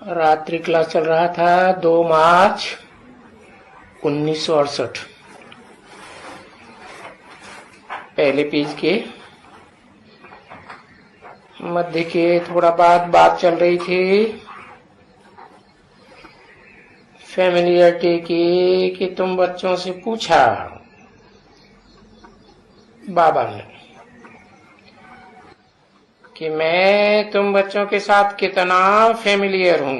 रात्रि क्लास चल रहा था 2 मार्च 1968। पहले पेज के मध्य के थोड़ा बाद बात चल रही थी फैमिलियरिटी की कि तुम बच्चों से पूछा बाबा ने कि मैं तुम बच्चों के साथ कितना फेमिलियर हूं।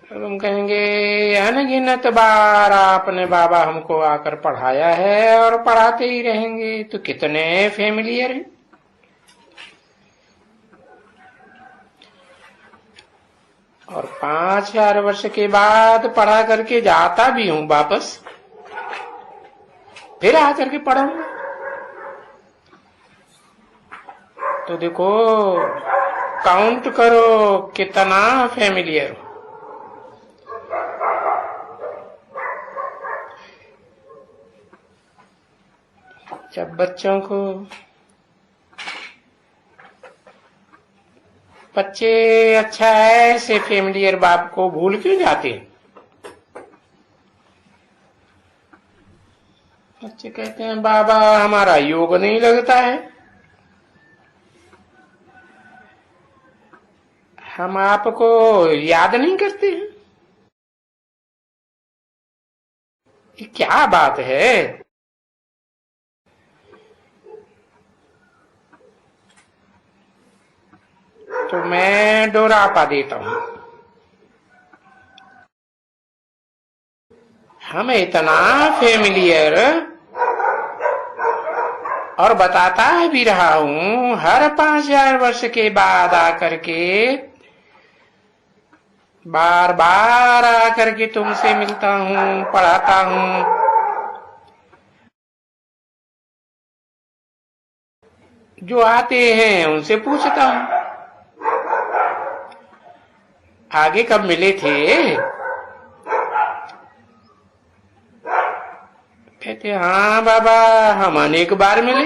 तुम कहेंगे अनगिनत बार आपने बाबा हमको आकर पढ़ाया है और पढ़ाते ही रहेंगे, तो कितने फेमिलियर हैं। और 5000 वर्ष के बाद पढ़ा करके जाता भी हूं वापस, फिर आकर के पढ़ूंगा। तो देखो, काउंट करो कितना फेमिलियर हो। जब बच्चों को बच्चे अच्छा है ऐसे फेमिलियर बाप को भूल क्यों जाते हैं। बच्चे कहते हैं बाबा हमारा योग नहीं लगता है, हम आपको याद नहीं करते हैं। ये क्या बात है। तो मैं डोरापा देता हूं। हम इतना फेमिलियर और बताता भी रहा हूं, हर 5000 वर्ष के बाद आकर के बार बार आकर के तुमसे मिलता हूं, पढ़ाता हूं। जो आते हैं उनसे पूछता हूं आगे कब मिले थे। कहते हाँ बाबा हम अनेक बार मिले।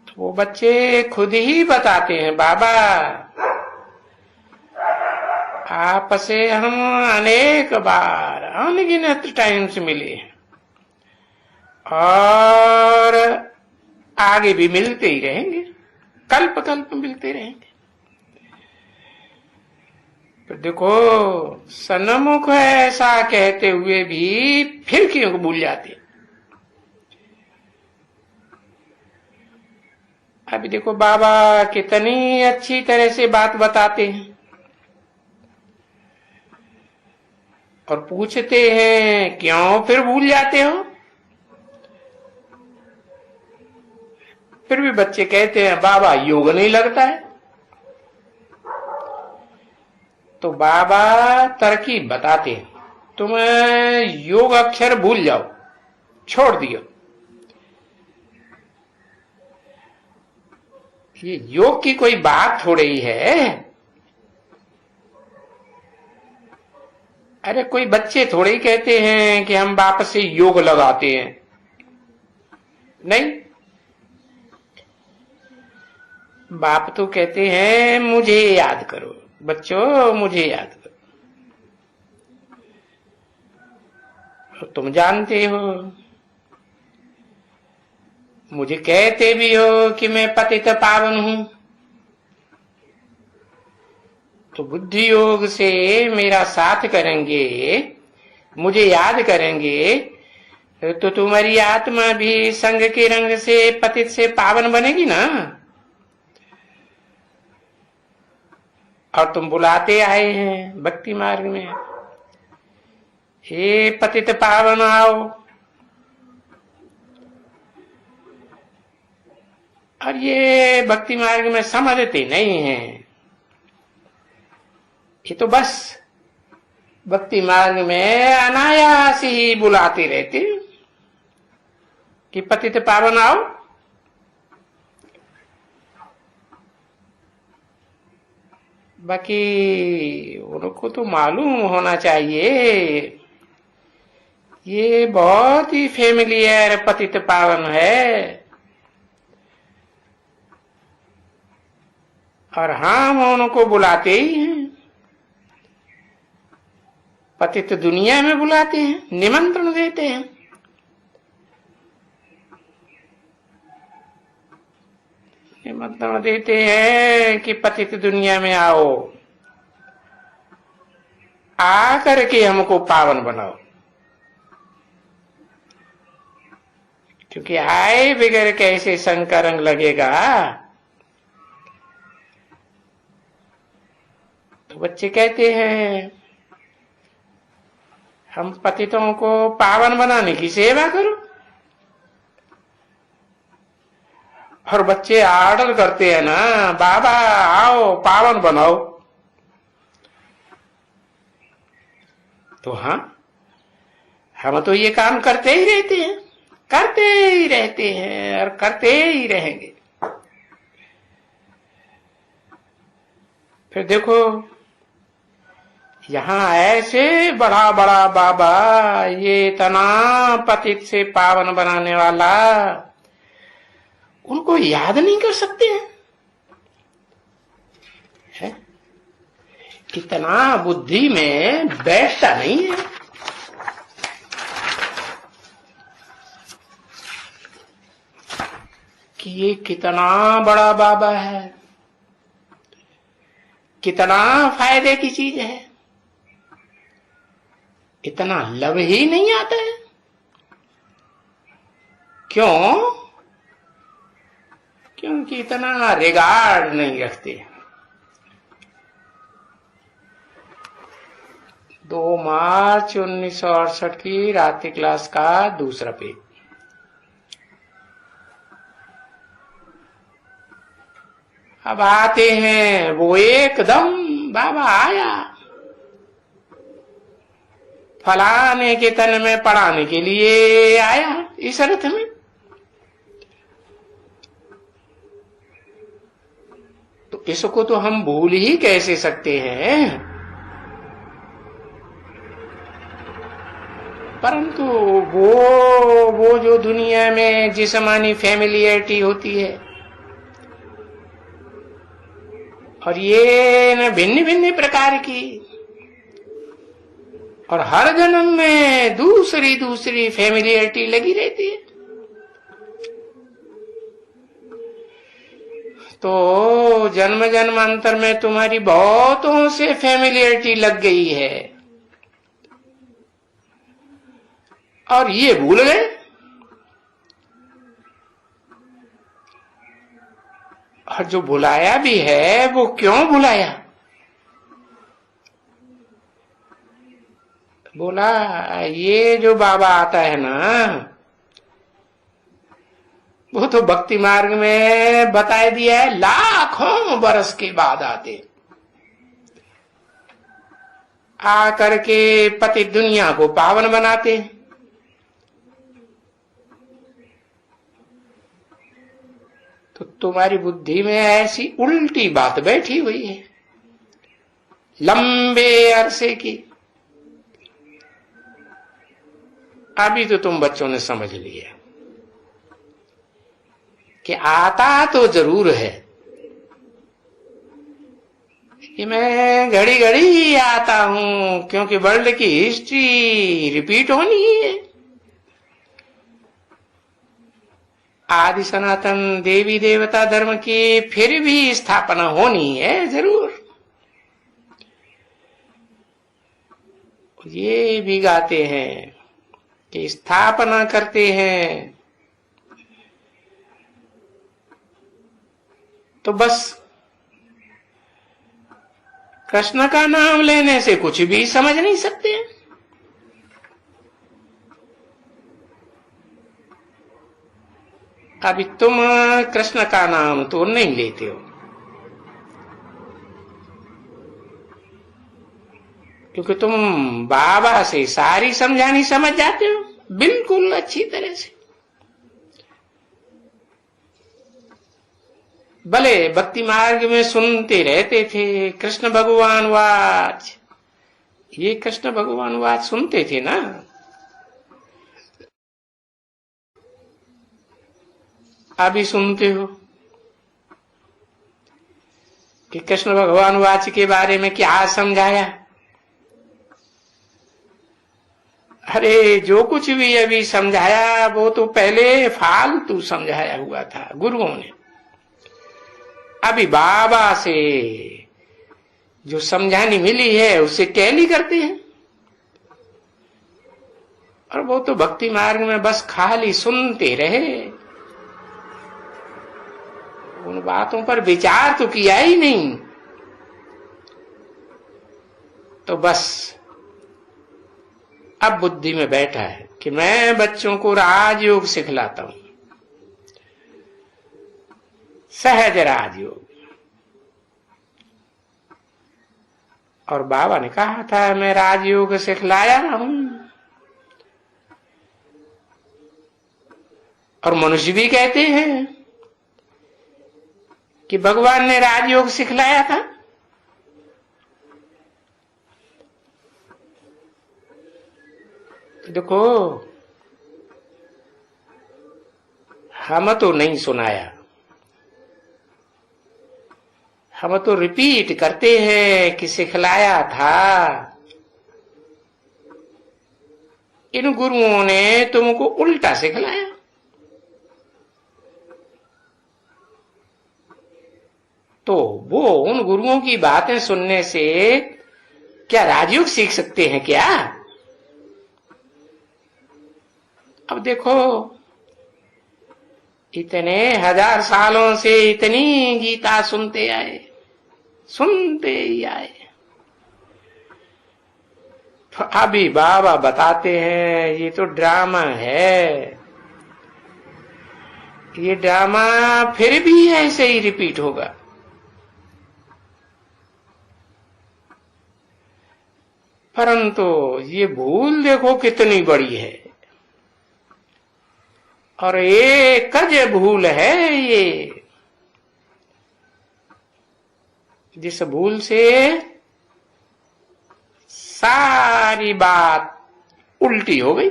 तो वो बच्चे खुद ही बताते हैं बाबा आपसे हम अनेक बार अनगिनत टाइम्स मिले और आगे भी मिलते ही रहेंगे, कल्प कल्प मिलते रहेंगे। तो देखो, सन्मुख ऐसा कहते हुए भी फिर क्यों भूल जाते। अभी देखो बाबा कितनी अच्छी तरह से बात बताते हैं और पूछते हैं क्यों फिर भूल जाते हो। फिर भी बच्चे कहते हैं बाबा योग नहीं लगता है। तो बाबा तरकीब बताते हैं, तुम योग अक्षर भूल जाओ, छोड़ दियो। ये योग की कोई बात थोड़ी ही है। अरे कोई बच्चे थोड़े ही कहते हैं कि हम बाप से योग लगाते हैं, नहीं। बाप तो कहते हैं मुझे याद करो बच्चों, मुझे याद करो। तो तुम जानते हो, मुझे कहते भी हो कि मैं पतित पावन हूं। तो बुद्धि योग से मेरा साथ करेंगे, मुझे याद करेंगे, तो तुम्हारी आत्मा भी संग के रंग से पतित से पावन बनेगी ना। और तुम बुलाते आए हैं भक्ति मार्ग में, हे पतित पावन आओ। और ये भक्ति मार्ग में समझते नहीं हैं। ये तो बस भक्ति मार्ग में अनायास ही बुलाते रहते कि पतित पावन आओ। बाकी उनको तो मालूम होना चाहिए ये बहुत ही फेमिलियर पतित पावन है, और हम उनको बुलाते ही हैं, पतित दुनिया में बुलाते हैं, निमंत्रण देते हैं। निमंत्रण देते हैं कि पतित दुनिया में आओ, आकर के हमको पावन बनाओ। क्योंकि आए बगैर कैसे संग का रंग लगेगा। तो बच्चे कहते हैं हम पतितों को पावन बनाने की सेवा करो, और बच्चे आर्डर करते हैं ना, बाबा आओ पावन बनाओ। तो हाँ, हम तो ये काम करते ही रहते हैं, करते ही रहते हैं और करते ही रहेंगे। फिर देखो, यहां ऐसे बड़ा बड़ा बाबा, ये इतना पतित से पावन बनाने वाला, उनको याद नहीं कर सकते हैं, है? इतना बुद्धि में बैठता नहीं है। कि ये कितना बड़ा बाबा है, कितना फायदे की चीज है, इतना लब ही नहीं आता है। क्यों? क्योंकि इतना रिगार्ड नहीं रखते। 2 मार्च 1968 की रात्रि क्लास का दूसरा पेज। अब आते हैं वो एकदम, बाबा आया फलाने के तन में पढ़ाने के लिए आया, इस अर्थ में। तो इसको तो हम भूल ही कैसे सकते हैं। परंतु वो जो दुनिया में जिस्मानी फैमिलियरिटी होती है, और ये न भिन्न भिन्न प्रकार की, और हर जन्म में दूसरी दूसरी फैमिलियरिटी लगी रहती है। तो जन्म जन्मांतर में तुम्हारी बहुतों से फैमिलियरिटी लग गई है, और ये भूल गए। और जो बुलाया भी है, वो क्यों बुलाया? बोला ये जो बाबा आता है ना, वो तो भक्ति मार्ग में बताए दिया है, लाखों बरस के बाद आते, आकर के पति दुनिया को पावन बनाते। तो तुम्हारी बुद्धि में ऐसी उल्टी बात बैठी हुई है लंबे अरसे की। अभी तो तुम बच्चों ने समझ लिया कि आता तो जरूर है, कि मैं घड़ी घड़ी आता हूं, क्योंकि वर्ल्ड की हिस्ट्री रिपीट होनी है। आदि सनातन देवी देवता धर्म की फिर भी स्थापना होनी है जरूर। ये भी गाते हैं कि स्थापना करते हैं, तो बस कृष्ण का नाम लेने से कुछ भी समझ नहीं सकते। अभी तुम कृष्ण का नाम तो नहीं लेते हो, क्योंकि तुम बाबा से सारी समझानी समझ जाते हो बिल्कुल अच्छी तरह से। भले भक्ति मार्ग में सुनते रहते थे कृष्ण भगवान वाच, ये कृष्ण भगवान वाच सुनते थे ना, अभी सुनते हो कि कृष्ण भगवान वाच के बारे में क्या समझाया। अरे जो कुछ भी अभी समझाया वो तो पहले फालतू समझाया हुआ था गुरुओं ने। अभी बाबा से जो समझानी मिली है उससे टैली करते हैं। और वो तो भक्ति मार्ग में बस खाली सुनते रहे, उन बातों पर विचार तो किया ही नहीं। तो बस अब बुद्धि में बैठा है कि मैं बच्चों को राजयोग सिखलाता हूं, सहज राजयोग। और बाबा ने कहा था मैं राजयोग सिखलाया हूं। और मनुष्य भी कहते हैं कि भगवान ने राजयोग सिखलाया था। देखो हम तो नहीं सुनाया, हम तो रिपीट करते हैं कि सिखलाया था। इन गुरुओं ने तुमको उल्टा सिखलाया। तो वो उन गुरुओं की बातें सुनने से क्या राजयोग सीख सकते हैं क्या? अब देखो इतने 1000 सालों से इतनी गीता सुनते आए, सुनते ही आए। तो अभी बाबा बताते हैं ये तो ड्रामा है, ये ड्रामा फिर भी ऐसे ही रिपीट होगा। परंतु ये भूल देखो कितनी बड़ी है, और एक ज भूल है ये, जिस भूल से सारी बात उल्टी हो गई।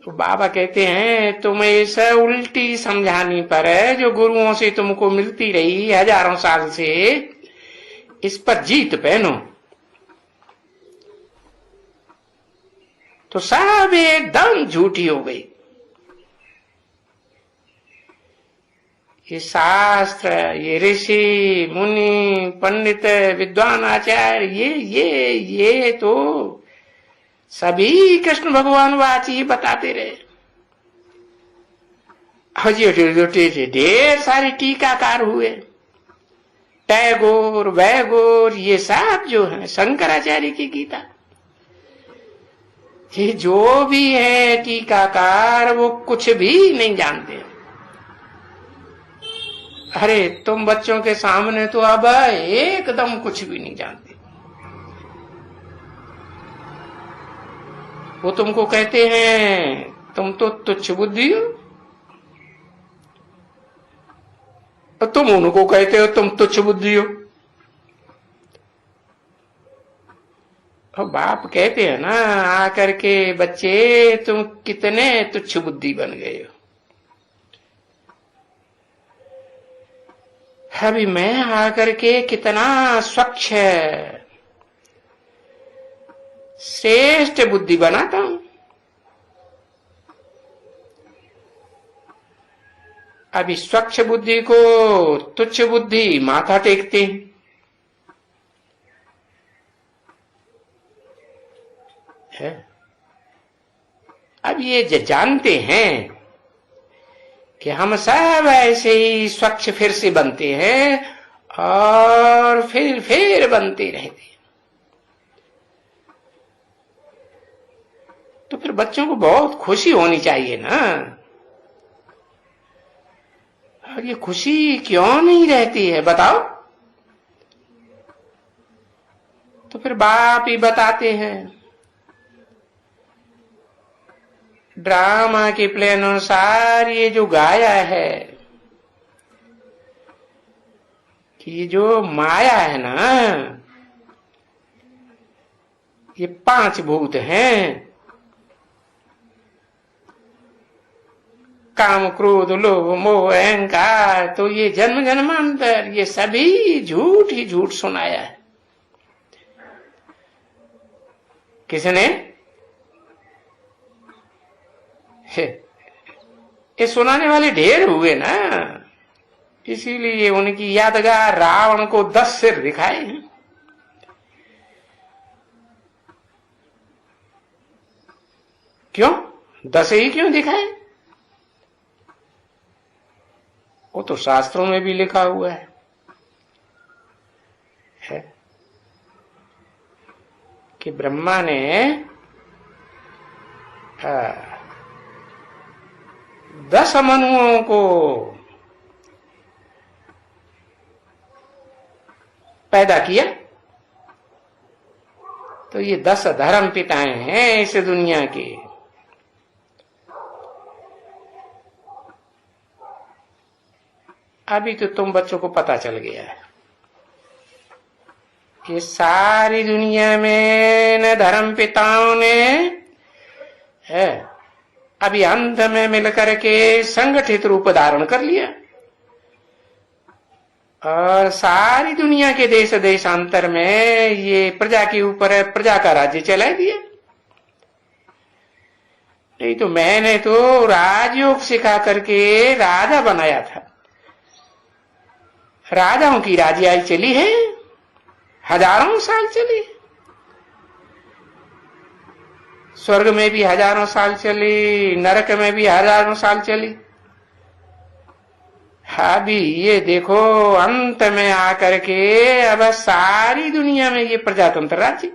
तो बाबा कहते हैं तुम ऐसा उल्टी समझानी पर है जो गुरुओं से तुमको मिलती रही हजारों साल से, इस पर जीत पहनो। तो सब एकदम झूठी हो गई। ये शास्त्र, ये ऋषि मुनि पंडित विद्वान आचार्य, ये तो सभी कृष्ण भगवान वाची बताते रहे। हजी ढेर सारे टीकाकार हुए, टैगोर वैगोर, ये सब जो है शंकराचार्य की गीता, ये जो भी है टीकाकार वो कुछ भी नहीं जानते। अरे तुम बच्चों के सामने तो अब एकदम कुछ भी नहीं जानते। वो तुमको कहते हैं तुम तो तुच्छ बुद्धि हो, और तुम उनको कहते हो तुम तुच्छ बुद्धि हो। और बाप कहते हैं ना आकर के बच्चे तुम कितने तुच्छ बुद्धि बन गए हो। अभी मैं आकर के कितना स्वच्छ श्रेष्ठ बुद्धि बनाता हूं। अभी स्वच्छ बुद्धि को तुच्छ बुद्धि माथा टेकते हैं। अब ये जानते हैं कि हम सब ऐसे ही स्वच्छ फिर से बनते हैं और फिर बनते रहते हैं। तो फिर बच्चों को बहुत खुशी होनी चाहिए ना। और ये खुशी क्यों नहीं रहती है बताओ? तो फिर बाप ही बताते हैं ड्रामा के प्लान अनुसार ये जो गाया है कि ये जो माया है ना, ये 5 भूत हैं। काम क्रोध लोभ मोह अहंकार, तो ये जन्म जन्मांतर ये सभी झूठ ही झूठ सुनाया है। किसने? ये सुनाने वाले ढेर हुए ना, इसीलिए उनकी यादगार रावण को 10 सिर दिखाए हैं। क्यों 10 ही क्यों दिखाए? वो तो शास्त्रों में भी लिखा हुआ है कि ब्रह्मा ने 10 मनुओं को पैदा किया। तो ये 10 धर्म पिताएं हैं इस दुनिया के। अभी तो तुम बच्चों को पता चल गया है कि सारी दुनिया में न धर्म पिताओं ने है अभी अंत में मिलकर के संगठित रूप धारण कर लिया और सारी दुनिया के देश देशांतर में ये प्रजा के ऊपर प्रजा का राज्य चला दिया। नहीं तो मैंने तो राजयोग सिखा करके राजा बनाया था। राजाओं की राजियाई चली है, हजारों साल चली। स्वर्ग में भी हजारों साल चली, नरक में भी हजारों साल चली। अभी ये देखो अंत में आकर के अब सारी दुनिया में ये प्रजातंत्र राज्य।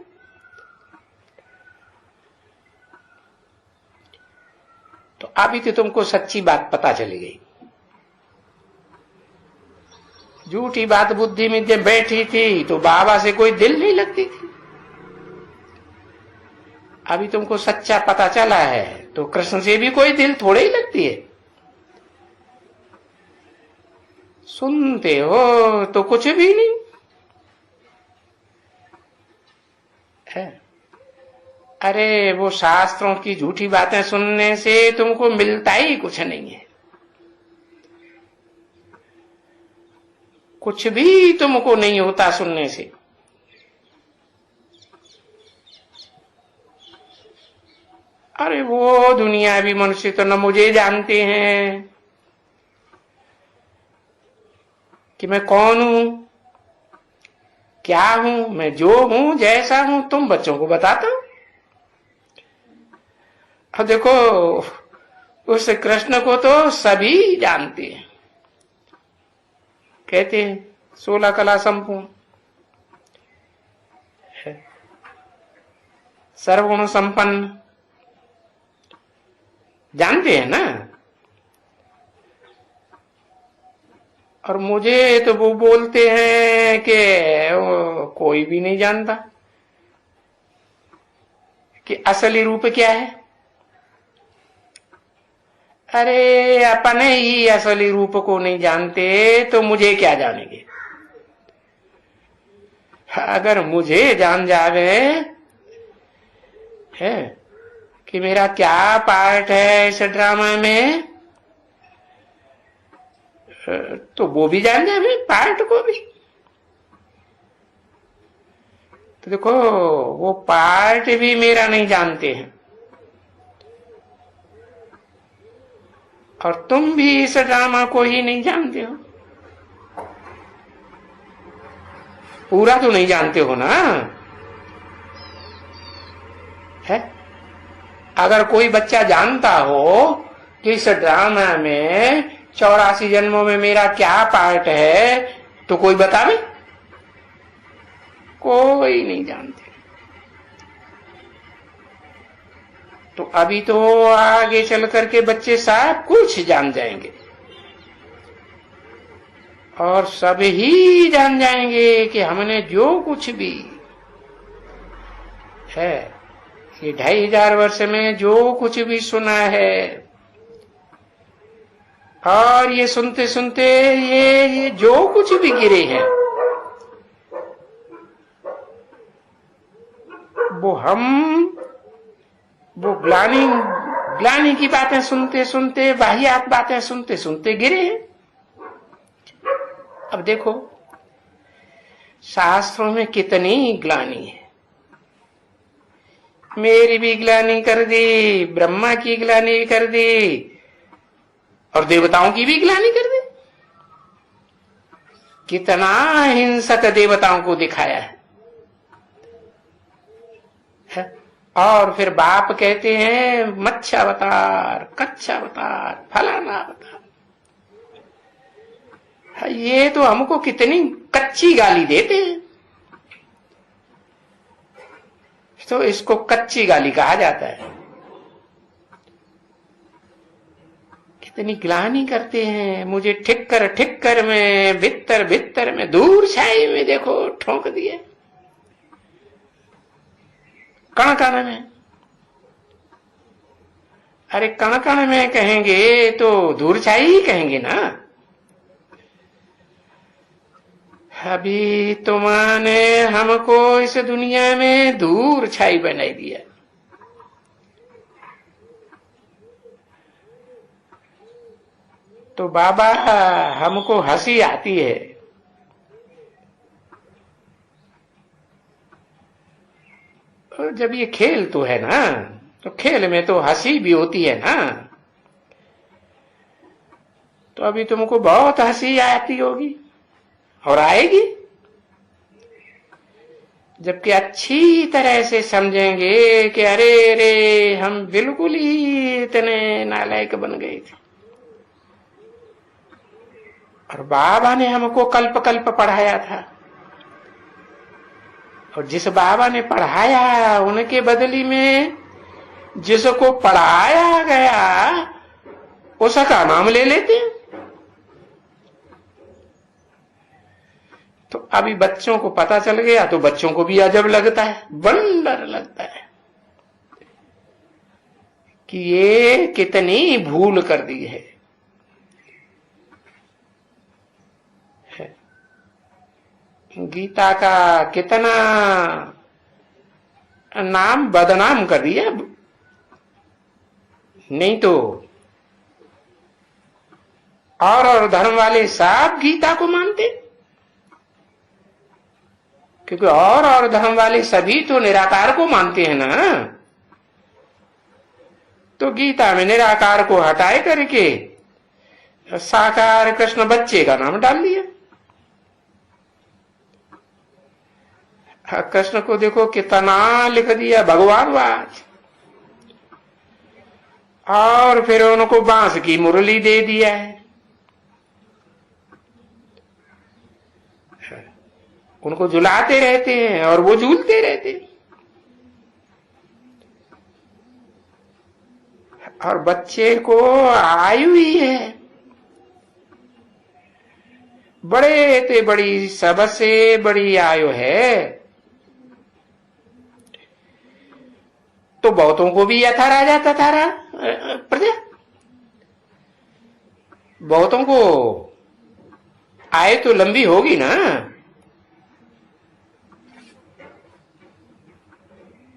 तो अभी तो तुमको सच्ची बात पता चली गई। झूठी बात बुद्धि में जब बैठी थी तो बाबा से कोई दिल नहीं लगती थी। अभी तुमको सच्चा पता चला है तो कृष्ण से भी कोई दिल थोड़े ही लगती है। सुनते हो तो कुछ भी नहीं है। अरे वो शास्त्रों की झूठी बातें सुनने से तुमको मिलता ही कुछ नहीं है। कुछ भी तुमको नहीं होता सुनने से। अरे वो दुनियावी मनुष्य तो न मुझे जानते हैं कि मैं कौन हूं, क्या हूं। मैं जो हूं जैसा हूं तुम बच्चों को बताता हूं। अब देखो उस कृष्ण को तो सभी जानते हैं। कहते हैं 16 कला संपूर्ण, सर्वगुण संपन्न, जानते हैं ना। और मुझे तो वो बोलते हैं कि कोई भी नहीं जानता कि असली रूप क्या है। अरे अपने ही असली रूप को नहीं जानते तो मुझे क्या जानेंगे। अगर मुझे जान जावे है कि मेरा क्या पार्ट है इस ड्रामा में, तो वो भी जान जावे पार्ट को भी। तो देखो वो पार्ट भी मेरा नहीं जानते हैं और तुम भी इस ड्रामा को ही नहीं जानते हो। पूरा तो नहीं जानते हो ना है। अगर कोई बच्चा जानता हो कि इस ड्रामा में 84 जन्मों में मेरा क्या पार्ट है तो कोई बतावे। कोई नहीं जानते। तो अभी तो आगे चल करके बच्चे सब कुछ जान जाएंगे और सब ही जान जाएंगे कि हमने जो कुछ भी है ये 2500 वर्ष में जो कुछ भी सुना है और ये सुनते सुनते ये जो कुछ भी गिरे हैं वो हम वो ग्लानि ग्लानि की बातें सुनते सुनते, वाहियात बातें सुनते सुनते गिरे हैं। अब देखो शास्त्रों में कितनी ग्लानि है। मेरी भी ग्लानि कर दी, ब्रह्मा की ग्लानि कर दी, और देवताओं की भी ग्लानि कर दी। कितना हिंसक देवताओं को दिखाया है। और फिर बाप कहते हैं मच्छा अवतार, कच्चा अवतार, फलाना अवतार। ये तो हमको कितनी कच्ची गाली देते हैं। तो इसको कच्ची गाली कहा जाता है। कितनी ग्लानि करते हैं। मुझे ठिक्कर में, भित्तर में, दूर छाई में देखो ठोक दिए, कण कण में। अरे कण कण में कहेंगे तो दूर छाई ही कहेंगे ना। अभी तुमने हमको इस दुनिया में दूर छाई बनाई दिया। तो बाबा हमको हंसी आती है। जब ये खेल तो है ना, तो खेल में तो हंसी भी होती है ना। तो अभी तुमको बहुत हंसी आती होगी और आएगी, जबकि अच्छी तरह से समझेंगे कि अरे रे हम बिल्कुल ही इतने नालायक बन गए थे। और बाबा ने हमको कल्प कल्प पढ़ाया था, और जिस बाबा ने पढ़ाया उनके बदली में जिसको पढ़ाया गया उसका नाम ले लेते हैं। तो अभी बच्चों को पता चल गया तो बच्चों को भी अजब लगता है, वंडर लगता है कि ये कितनी भूल कर दी है। गीता का कितना नाम बदनाम कर दिया। नहीं तो और धर्म वाले सब गीता को मानते, क्योंकि और धर्म वाले सभी तो निराकार को मानते हैं ना। तो गीता में निराकार को हटाए करके साकार कृष्ण बच्चे का नाम डाल दिया। कृष्ण को देखो कितना लिख दिया भगवानवाद, और फिर उनको बांस की मुरली दे दिया है। उनको झुलाते रहते हैं और वो झूलते रहते हैं। और बच्चे को आयु ही है, बड़े ते बड़ी सबसे बड़ी आयु है। तो बहुतों को भी यथा राजा तथा प्रजा, बहुतों को आयु तो लंबी होगी ना।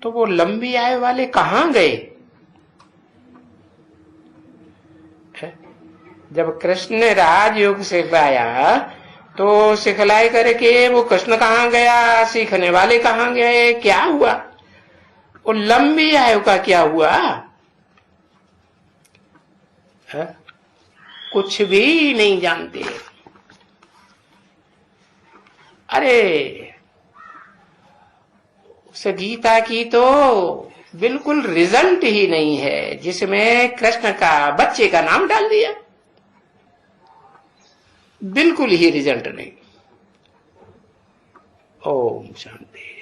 तो वो लंबी आयु वाले कहां गए? जब कृष्ण ने राजयोग सिखलाया तो सिखलाई करके वो कृष्ण कहां गया, सीखने वाले कहां गए, क्या हुआ? वो लंबी आयु का क्या हुआ? है? कुछ भी नहीं जानते। अरे उस गीता की तो बिल्कुल रिजल्ट ही नहीं है, जिसमें कृष्ण का बच्चे का नाम डाल दिया। बिल्कुल ही रिजल्ट नहीं। ओम शांति।